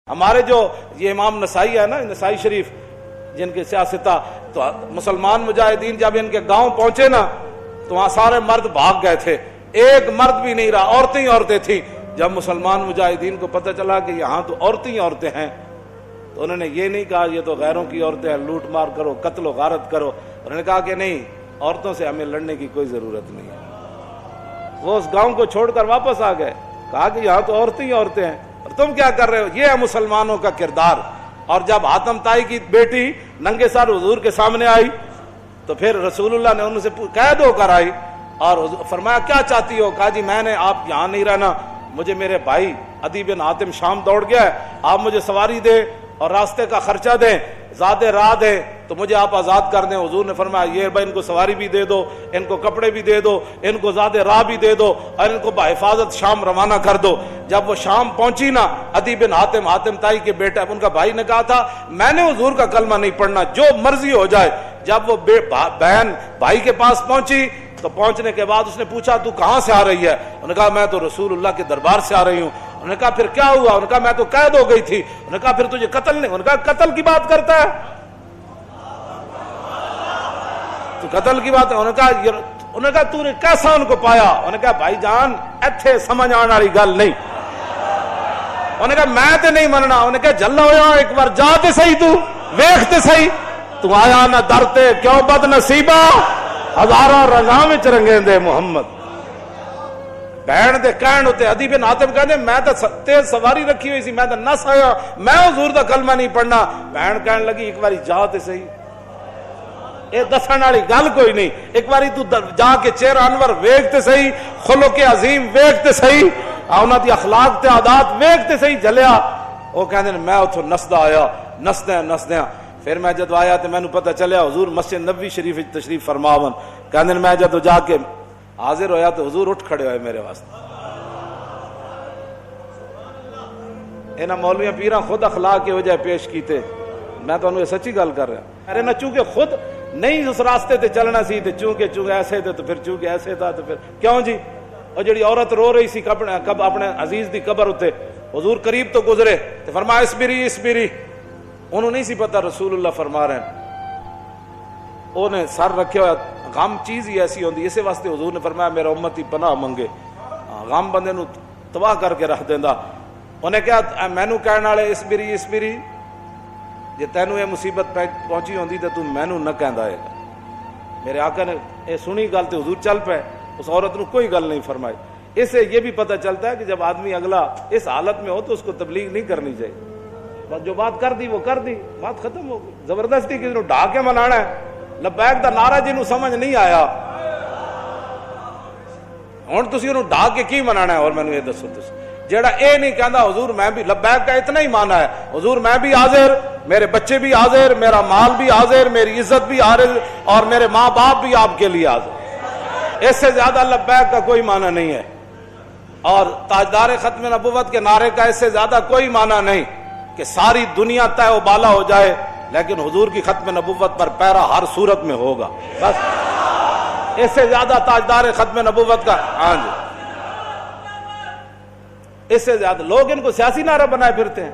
ہمارے جو یہ امام نسائی ہے نا، نسائی شریف جن کے سیاستہ، تو مسلمان مجاہدین جب ان کے گاؤں پہنچے نا تو وہاں سارے مرد بھاگ گئے تھے، ایک مرد بھی نہیں رہا، عورتیں ہی عورتیں تھیں۔ جب مسلمان مجاہدین کو پتہ چلا کہ یہاں تو عورتیں ہی عورتیں ہیں تو انہوں نے یہ نہیں کہا یہ تو غیروں کی عورتیں ہیں، لوٹ مار کرو، قتل و غارت کرو۔ انہوں نے کہا کہ نہیں، عورتوں سے ہمیں لڑنے کی کوئی ضرورت نہیں ہے۔ وہ اس گاؤں کو چھوڑ کر واپس آ گئے، کہا کہ یہاں تو عورتیں ہی عورتیں ہیں اور تم کیا کر رہے ہو۔ یہ ہے مسلمانوں کا کردار۔ اور جب حاتم طائی کی بیٹی ننگے سر حضور کے سامنے آئی تو پھر رسول اللہ نے ان سے قید ہو کر آئی اور فرمایا کیا چاہتی ہو؟ کہا جی میں نے آپ یہاں نہیں رہنا، مجھے میرے بھائی عدی بن حاتم شام دوڑ گیا ہے، آپ مجھے سواری دیں اور راستے کا خرچہ دیں، زیادہ راہ دیں تو مجھے آپ آزاد کر دیں۔ حضور نے فرمایا یہ بھائی ان کو سواری بھی دے دو، ان کو کپڑے بھی دے دو، ان کو زیادہ راہ بھی دے دو اور ان کو بحفاظت شام روانہ کر دو۔ جب وہ شام پہنچی نا، عدی بن حاتم، حاتم طائی کے بیٹا، ان کا بھائی نے کہا تھا میں نے حضور کا کلمہ نہیں پڑھنا، جو مرضی ہو جائے۔ جب وہ بہن بھائی کے پاس پہنچی تو پہنچنے کے بعد اس نے پوچھا تو کہاں سے آ رہی ہے؟ انہوں نے کہا میں تو رسول اللہ کے دربار سے آ رہی ہوں۔ انہوں نے کہا پھر کیا ہوا؟ انہوں نے کہا میں تو قید ہو گئی تھی۔ انہوں نے کہا پھر تجھے قتل نہیں؟ انہوں نے کہا قتل کی بات کرتا ہے تو قتل کی بات ہے۔ انہوں نے کہا تو نے کیسا ان کو پایا؟ انہوں نے کہا بھائی جان ایتھے سمجھ آنے والی گل نہیں۔ انہوں نے کہا میں تے نہیں مننا۔ انہوں نے کہا جلا ہویا ایک بار جا تے صحیح، تو ویکھ تے صحیح، تو آیا نہ درتے کیوں بد نصیبہ، ہزاراں رنگاں وچ رنگیندے محمد۔ بہن دے کہن ہوتے عدی بن حاتم کہندے میں تو تیز سواری رکھی ہوئی سی، میں تو نس آیا، میں حضور دا کلمہ نہیں پڑھنا۔ بہن کہن لگی ایک باری جا تے صحیح، اے دسن والی گل کوئی نہیں، ایک باری تو جا کے چہرہ انور ویکھ تے صحیح، خلق عظیم ویکھ تے صحیح، انہاں دی اخلاق تے عادات ویکھ تے صحیح جلیا۔ وہ کہندے میں اتھوں نسدا آیا، نسدیاں پھر میں جدو آیا تو مینوں پتہ چلیا حضور مسجد نبوی شریف تشریف فرماون۔ کہندے میں جدو جا کے حاضر ہویا تو حضور اٹھ کھڑے ہوئے میرے واسطے۔ انہاں مولویاں پیراں خود اخلاق کے وجہ پیش کیتے، میں تو انہوں سچی گل کر رہا۔ ارے نہ چونکہ خود نہیں اس راستے تے چلنا سی تے چونکہ ایسے تھے تو پھر چونکہ ایسے تھا تو پھر کیوں جی۔ اور جڑی عورت رو رہی سی اپنے عزیز دی قبر اتے، حضور قریب تو گزرے تو فرمایا اسبری، انہوں نہیں سی پتا رسول اللہ فرما رہے ہیں۔ انہیں سر رکھے ہوا، غم چیز ہی ایسی ہوندی، اسے واسطے حضور نے فرمایا میرا امتی پناہ منگے، غم بندے نو تباہ کر کے رکھ دیندا۔ انہیں کہا مینوں کہنے والے اسبری، جے تینوں یہ مصیبت پہنچی ہوندی تے تو مینوں نہ کہندا ہے۔ میرے آقا نے یہ سنی گل تے حضور چل پے، اس عورت نو کوئی گل نہیں فرمائی۔ اس سے یہ بھی پتہ چلتا ہے کہ جب آدمی اگلا اس حالت میں ہو تو اس کو تبلیغ نہیں کرنی چاہیے، بس جو بات کر دی وہ کر دی، بات ختم ہو گئی۔ زبردستی کسی نو ڈھا کے منانا ہے، لبیک دا نعرہ جنوں سمجھ نہیں آیا ہن تسی انہوں ڈھا کے کی منانا ہے؟ اور مینوں یہ دسو تسی جیڑا اے نہیں کہندا حضور میں بھی لبیک کا اتنا ہی مانا ہے، حضور میں بھی حاضر، میرے بچے بھی حاضر، میرا مال بھی حاضر، میری عزت بھی حاضر اور میرے ماں باپ بھی آپ کے لیے حاضر، اس سے زیادہ لبیک کا کوئی معنی نہیں ہے۔ اور تاجدار ختم نبوت کے نعرے کا اس سے زیادہ کوئی معنی نہیں کہ ساری دنیا تہ و بالا ہو جائے لیکن حضور کی ختم نبوت پر پیرا ہر صورت میں ہوگا، بس اس سے زیادہ تاجدار ختم نبوت کا ہاں جی، اس سے زیادہ لوگ ان کو سیاسی نعرہ بنائے پھرتے ہیں،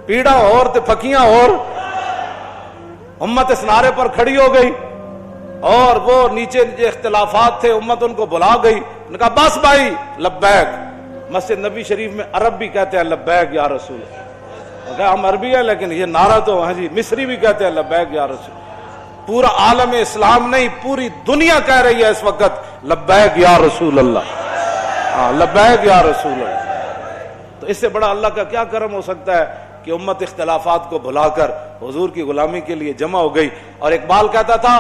پیڑا اور تے پھکیاں اور امت اس نعرے پر کھڑی ہو گئی اور وہ نیچے جو اختلافات تھے امت ان کو بلا گئی۔ انہوں نے کہا بس بھائی لبیک۔ مسجد نبی شریف میں عرب بھی کہتے ہیں لبیک یا رسول، ہم عربی ہے لیکن یہ نعرہ تو ہاں جی مصری بھی کہتے ہیں لبیک یا رسول۔ پورا عالم اسلام نہیں پوری دنیا کہہ رہی ہے اس وقت لبیک یا رسول اللہ، ہاں لبیک یا رسول اللہ۔ تو اس سے بڑا اللہ کا کیا کرم ہو سکتا ہے کہ امت اختلافات کو بھلا کر حضور کی غلامی کے لیے جمع ہو گئی۔ اور اقبال کہتا تھا،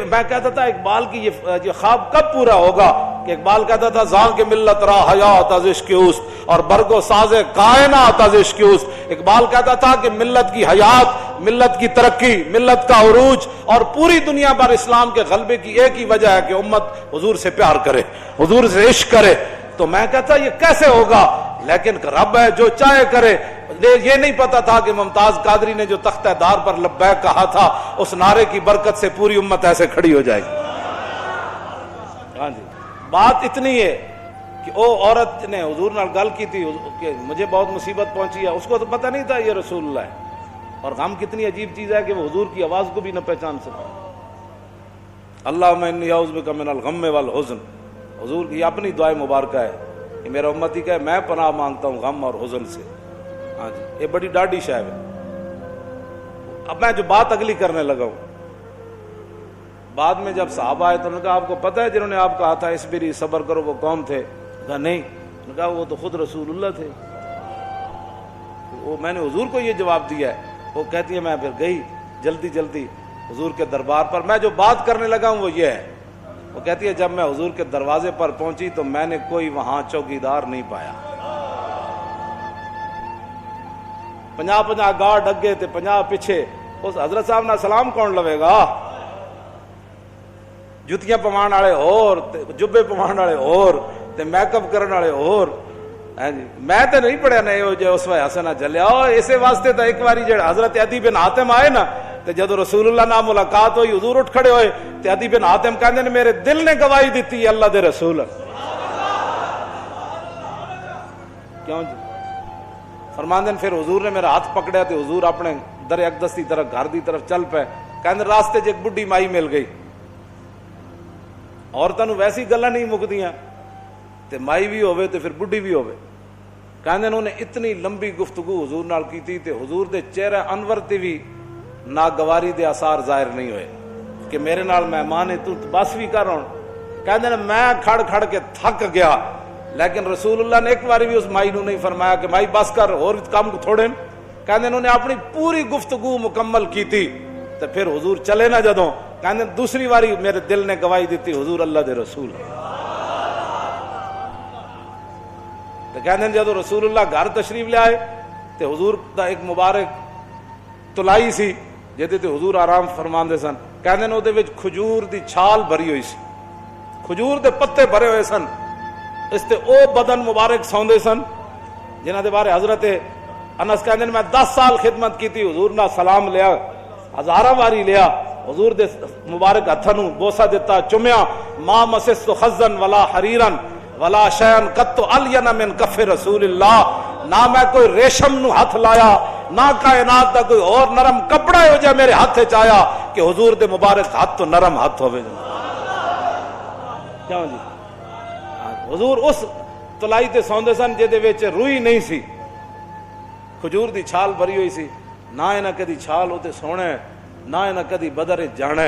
میں کہتا تھا اقبال کی یہ خواب کب پورا ہوگا کہ اقبال کہتا تھا زاں کے ملت را حیات از عشق اوست اور برگ و ساز کائنات از عشق اوست۔ اقبال کہتا تھا کہ ملت کی حیات، ملت کی ترقی، ملت کا عروج اور پوری دنیا پر اسلام کے غلبے کی ایک ہی وجہ ہے کہ امت حضور سے پیار کرے، حضور سے عشق کرے۔ تو میں کہتا یہ کیسے ہوگا؟ لیکن رب ہے جو چاہے کرے۔ یہ نہیں پتا تھا کہ ممتاز قادری نے جو تختہ دار پر لبیک کہا تھا اس نعرے کی برکت سے پوری امت ایسے کھڑی ہو جائے گی۔ ہاں جی، بات اتنی ہے کہ او عورت نے حضور نال گل کی تھی کہ مجھے بہت مصیبت پہنچی ہے، اس کو تو پتہ نہیں تھا یہ رسول اللہ ہے. اور غم کتنی عجیب چیز ہے کہ وہ حضور کی آواز کو بھی نہ پہچان سکا. اللہم انی اعوذ بک من الغم والحزن، حضور کی اپنی دعائیں مبارکہ ہے کہ میرا امتی کہے میں پناہ مانگتا ہوں غم اور حزن سے. ہاں جی، یہ بڑی ڈاڈی شاید ہے. اب میں جو بات اگلی کرنے لگا ہوں، بعد میں جب صحابہ آئے تو انہوں نے کہا آپ کو پتہ ہے جنہوں نے آپ کہا تھا اصبری صبر کرو وہ کون تھے؟ کہا نہیں. انہوں نے کہا وہ تو خود رسول اللہ تھے. وہ میں نے حضور کو یہ جواب دیا ہے. وہ کہتی ہے میں پھر گئی جلدی جلدی حضور کے دربار پر. میں جو بات کرنے لگا ہوں وہ یہ ہے، وہ کہتی ہے جب میں حضور کے دروازے پر پہنچی تو میں نے کوئی وہاں چوکیدار نہیں پایا. 50 گارڈ اگے تے 50 پیچھے. اس حضرت صاحب نہ سلام کون لوے گا؟ جتیاں پوان والے اور جبے پوان والے اور تے میک اپ کرنے والے اور. میں تو نہیں پڑھیا نہیں جو اس وقت حسنا چلیا. اسی واسطے تو ایک باری جڑا حضرت عدی بن حاتم آئے نا تے جدو رسول اللہ نال ملاقات ہوئی حضور اٹھ کھڑے ہوئے تے عدی بن حاتم کہندے نے میرے دل نے گواہی دیتی اللہ دے رسول. کیوں جی؟ فرماندے نے پھر حضور نے میرا ہاتھ پکڑیا تے حضور اپنے در اقدس دی طرف گھر دی طرف چل پے. کہندے راستے چ ایک بڈھی مائی مل گئی. عورتاں نوں ویسی گلاں نہیں مکدیاں تے مائی بھی ہوے تے پھر بڈھی بھی ہوے. کہندے انہوں نے اتنی لمبی گفتگو حضور نال کیتی تے حضور دے چہرے انور تے بھی ناگواری دے آثار ظاہر نہیں ہوئے کہ میرے نال مہمان ہے تو بس بھی کر. ہوں کہندے نے میں کھڑ کھڑ کے تھک گیا، لیکن رسول اللہ نے ایک باری بھی اس مائی نوں نہیں فرمایا کہ مائی بس کر اور کام تھوڑے. کہندے انہوں نے اپنی پوری گفتگو مکمل کی تھی تے پھر حضور چلے نہ جدوں. کہندے دوسری باری میرے دل نے گواہی دیتی حضور اللہ دے رسول. تو کہندے جدو رسول اللہ گھر تشریف لے آئے تے حضور دا ایک مبارک تلائی سی جہدے تے حضور آرام فرماندے سن. کہندے نے اودے وچ کھجور دی چھال بھری ہوئی سی، کھجور دے پتے بھرے ہوئے سن. اس تے او بدن مبارک سوندے سن جنہاں دے بارے حضرت انس کہندے نے میں 10 سال خدمت کیتی. حضور نہ سلام لیا، ہزاراں واری لیا، حضور دے مبارک ہتھاں نوں بوسا دیتا، چومیا. ما مسست خزن ولا حریرن ولا شیئن قط الین من کف رسول اللہ. نہ میں کوئی ریشم نو ہاتھ لایا، نہ کائنات دا کوئی اور نرم کپڑا ہو جائے میرے ہاتھ وچ آیا کہ حضور دے مبارک ہاتھ تو نرم ہاتھ ہوے. کیوں جی؟ حضور اس تلائی تے سوندے سن جے دے وچ روئی نہیں سی، کھجور دی چھال بھری ہوئی سی. نہ انہاں کدی چھال اوتے سونے، نہ انہاں کدی بدر وچ جانا،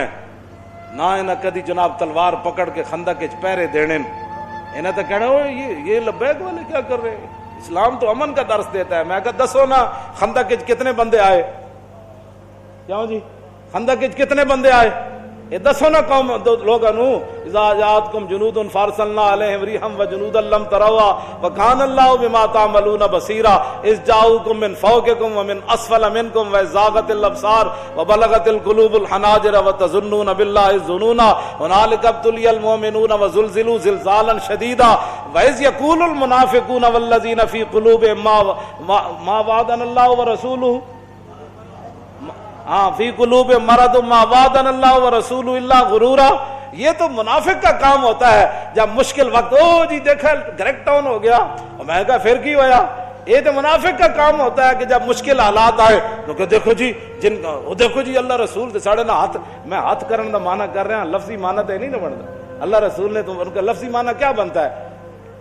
نہ انہاں کدی جناب تلوار پکڑ کے خندق وچ پہرے دینے. انہیں تو کہنا یہ لبیک والے کیا کر رہے ہیں؟ اسلام تو امن کا درس دیتا ہے. میں کہا دسو نا خندق وچ کتنے بندے آئے؟ کیوں جی؟ خندق وچ کتنے بندے آئے؟ یہ دسو نا قوم لوگوں نو. اذا جاءتکم جنود فارسلنا علیہم ریحا وجنودا لم تروها وکان اللہ بما تعملون بصیرا اذ جاءوکم من فوقکم ومن اسفل منکم وزاغت الابصار وبلغت القلوب الحناجر وتظنون باللہ الظنونا هنالک ابتلی المؤمنون وزلزلوا زلزالا شدیدا واذ یقول المنافقون والذین فی قلوبهم ما وعدنا اللہ ورسولہ فی قلوب مرض ما وعدنا اللہ ورسولہ الا غرورا. یہ تو منافق کا کام ہوتا ہے جب مشکل وقت او جی دیکھا گریک ٹاؤن ہو گیا. اور میں کہا پھر کی ہویا؟ یہ تو منافق کا کام ہوتا ہے کہ جب مشکل حالات آئے تو کہ دیکھو جی جن کا دیکھو جی اللہ رسول دے ساڑے نہ ہاتھ. میں ہاتھ کرنے دا معنی کر رہا ہوں، لفظی معنی تو نہیں نہ بنتا. اللہ رسول نے تو ان کا لفظی معنی کیا بنتا ہے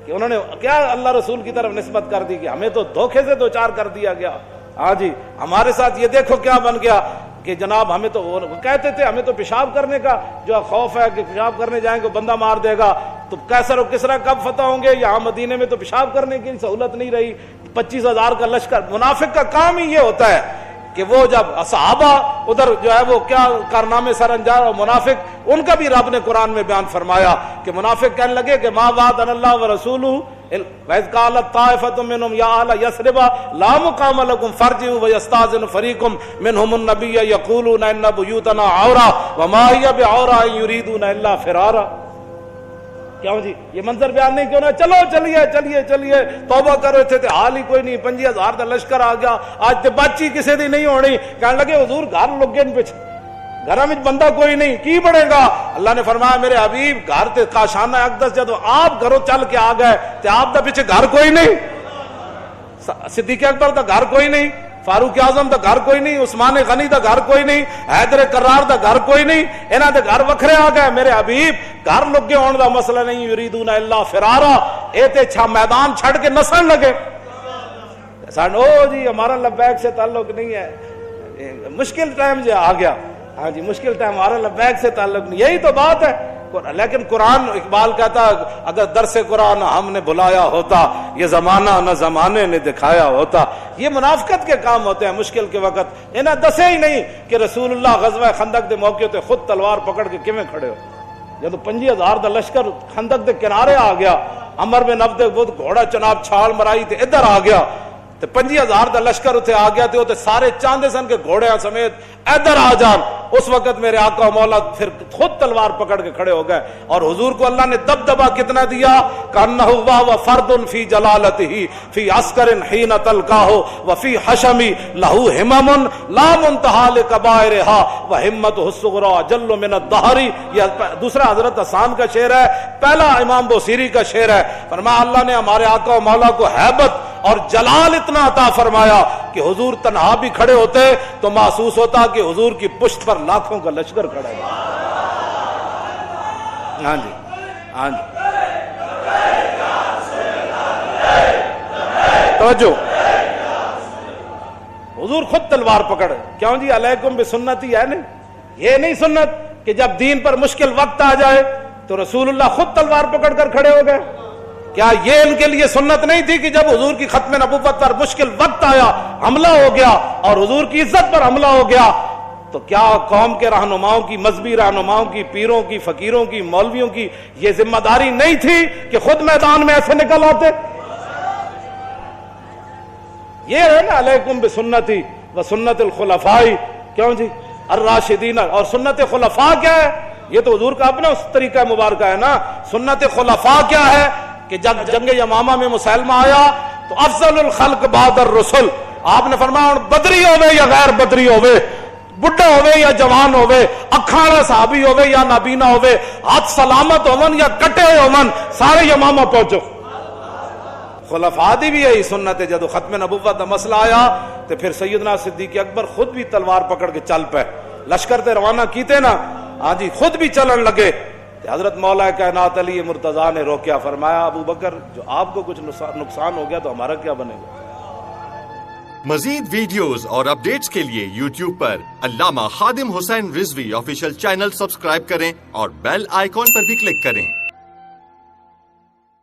کہ انہوں نے کیا اللہ رسول کی طرف نسبت کر دی کہ ہمیں تو دھوکے سے دو چار کر دیا گیا. ہاں جی ہمارے ساتھ یہ دیکھو کیا بن گیا کہ جناب ہمیں تو کہتے تھے ہمیں تو پیشاب کرنے کا جو خوف ہے کہ پیشاب کرنے جائیں گے بندہ مار دے گا. تو کیسر و کسرا کب فتح ہوں گے؟ یہاں مدینے میں تو پیشاب کرنے کی سہولت نہیں رہی. 25,000 کا لشکر. منافق کا کام ہی یہ ہوتا ہے کہ وہ جب صحابہ ادھر جو ہے وہ کیا کارنامے سر انجام. اور منافق ان کا بھی رب نے قرآن میں بیان فرمایا کہ منافق کہنے لگے کہ ما وعدنا اللہ ورسولہ وَإِذْ قَالَتْ طَائِفَةٌ مِّنْهُمْ يَا أَهْلَ يَثْرِبَ لَا مُقَامَ لَكُمْ فَارْجِعُوا وَيَسْتَأْذِنُ فَرِيقٌ مِّنْهُمُ النَّبِيَّ يَقُولُونَ إِنَّ بُيُوتَنَا عَوْرَةٌ وَمَا هِيَ بِعَوْرَةٍ إِن يُرِيدُونَ إِلَّا فِرَارًا. کیوں جی یہ منظر بیان نہیں کیوں نہ؟ چلو چلیے چلیے چلیے توبہ کرو. تھے حال ہی کوئی نہیں. 25,000 کا لشکر آ گیا. آج تے بچی کسی دی نہیں ہونی. کہنے لگے حضور گھر لگے پیچھے گھر میں بندہ کوئی نہیں کی بڑھے گا. اللہ نے فرمایا میرے حبیب گھر تے کاشانہ اقدس جدو آپ گھروں چل کے آ گئے تے آپ دا پیچھے گھر کوئی نہیں, صدیق اکبر دا گھر کوئی نہیں, فاروق اعظم دا گھر کوئی نہیں, عثمان غنی دا گھر کوئی نہیں, حیدر کرار دا گھر کوئی نہیں, انہاں دے گھر وکھرے آ گئے. میرے حبیب گھر لگے ہون دا مسئلہ نہیں, یریدون الا فرارا, اے تے چھا میدان چھڑ کے نسن لگے. او جی ہمارا لبیک سے تعلق نہیں ہے, مشکل ٹائم جو آ گیا, ہاں جی مشکل ٹائم, ہمارا لبیک سے تعلق نہیں, یہی تو بات ہے. لیکن قرآن, اقبال کہتا اگر درس قرآن ہم نے بلایا ہوتا, یہ زمانہ نہ زمانے نے دکھایا ہوتا. یہ منافقت کے کام ہوتے ہیں مشکل کے وقت. انہیں دسے ہی نہیں کہ رسول اللہ غزوہ خندق دے موقع تے خود تلوار پکڑ کے کیویں کھڑے ہو. جب 50,000 دا لشکر خندق دے کنارے آ گیا, عمر بن عبد بود گھوڑا چناب چھال مرائی تے ادھر آ گیا, تے 50,000 دا لشکر اتنے آ گیا تے سارے چاندے سن کے گھوڑے سمیت ادھر آ جان. اس وقت میرے آقا و مولا پھر خود تلوار پکڑ کے کھڑے ہو گئے, اور حضور کو اللہ نے دبدبا کتنا دیا, کانہ و فرد فی جلالتہ فی عسکر حین تلقاہ وفی حشم لہ ہمم لا منتہا لکبائرہا وہمتہ الصغریٰ جل من الدہر. یہ دوسرا حضرت حسان کا شعر ہے, پہلا امام بوصیری کا شعر ہے. فرمایا اللہ نے ہمارے آقا و مولا کو ہیبت اور جلال اتنا عطا فرمایا کہ حضور تنہا بھی کھڑے ہوتے تو محسوس ہوتا کہ حضور کی پشت پر لاکھوں کا لشکر کھڑا ہے. ہاں جی ہاں جی توجہ, حضور خود تلوار پکڑے. کیوں جی علیکم بسنتی ہے نہیں, یہ نہیں سنت کہ جب دین پر مشکل وقت آ جائے تو رسول اللہ خود تلوار پکڑ کر کھڑے ہو گئے. کیا یہ ان کے لیے سنت نہیں تھی کہ جب حضور کی ختم نبوت پر مشکل وقت آیا, حملہ ہو گیا اور حضور کی عزت پر حملہ ہو گیا, تو کیا قوم کے رہنماؤں کی, مذہبی رہنماؤں کی, پیروں کی, فقیروں کی, مولویوں کی یہ ذمہ داری نہیں تھی کہ خود میدان میں ایسے نکل آتے؟ یہ ہے نا علیکم بسنتی و سنت الخلفاء. کیوں جی الراشدین, اور سنت خلفاء کیا ہے؟ یہ تو حضور کا اپنا اس طریقہ مبارکہ ہے نا. سنت خلفاء کیا ہے کہ جب جنگ یمامہ میں مسلمہ آیا تو افضل الخلق بعد الرسل, آپ نے فرمایا بدری ہوئے یا غیر بدری ہوئے, بڈھا ہوئے یا جوان ہوئے, اکھاں والا صحابی ہوئے یا نابینا ہوئے, ہاتھ سلامت ہون یا کٹے ہون, سارے یمامہ پہنچو. خلفاء دی بھی یہی سنت ہے. جدو ختم نبوت کا مسئلہ آیا تو پھر سیدنا صدیق اکبر خود بھی تلوار پکڑ کے چل پے, لشکر تے روانہ کیتے نا, ہاں جی خود بھی چلن لگے. حضرت مولا کائنات علی مرتضیٰ نے روکیا, فرمایا ابو بکر جو آپ کو کچھ نقصان ہو گیا تو ہمارا کیا بنے گا. مزید ویڈیوز اور اپڈیٹس کے لیے یوٹیوب پر علامہ Khadim Hussain Rizvi official channel subscribe کریں اور بیل آئیکن پر بھی کلک کریں.